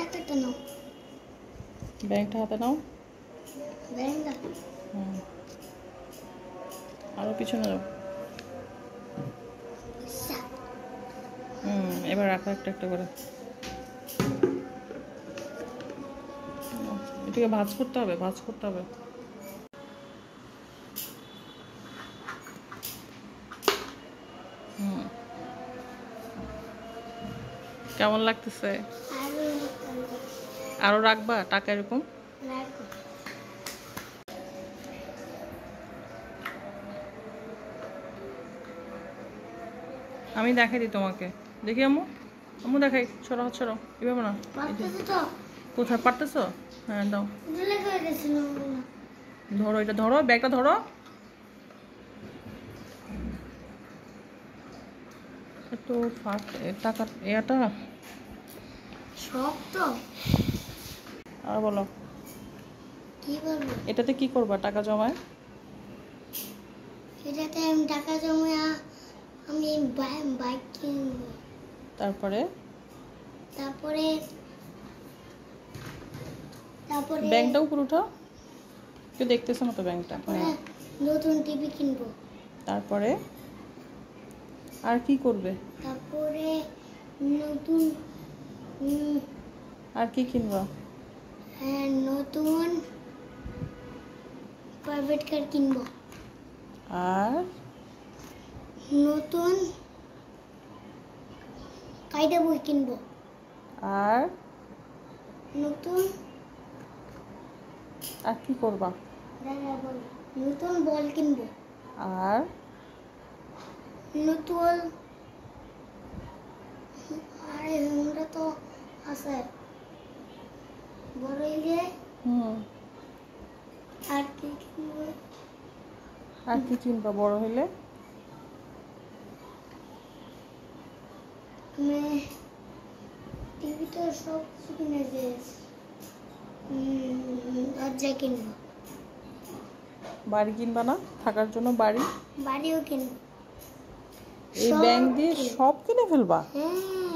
টাকাটা নাও, ব্যাংকটা হাতে নাও। ব্যাংকটা আরো পিছনে যাও। এবার রাখো একটা একটা করে। এটাকে ভাঁজ করতে হবে, ভাঁজ করতে হবে। কেমন লাগতেছে? আরো রাখবা টাকা এরকম? আমি দেখাই দিই তোমাকে, দেখি আম্মু, আম্মু দেখাই। ছড়ো হাত ছড়ো, এভাবে না। কোথায় পারতেছো? হ্যাঁ দাও, ধরো এটা, ধরো ব্যাগটা ধরো। একটু ফাট টাকা এটা শক্ত। আর বলো, কি বলবো? এটাতে কি করবা টাকা জমায়? এটাতে আমি টাকা জমা, আমি বাইক কিনবো। তারপরে তারপরে তারপরে ব্যাংকটা উপরে উঠাও, কেউ দেখতেছে না তো ব্যাংকটা। নতুন টিভি কিনবো। তারপরে আর কি করবে? তারপরে নতুন আর কি কিনবা? নতুন প্রাইভেট কার কিনবো। আর নতুন কায়দা বই কিনবো। আর নতুন আর কি করবা? নতুন বল কিনবো। আর নতুন, আরে আমরা তো আছে বড় হইলে আর কি কিনবো? আর কি কিনবা বড় হইলে? আমি টিভি তো সব কিছু কিনে দিয়েছি। দরজা কিনবো। বাড়ি কিনবা না থাকার জন্য? বাড়ি, বাড়িও কিনবো। এই ব্যাংক দিয়ে সব কিনে ফেলবা? হ্যাঁ।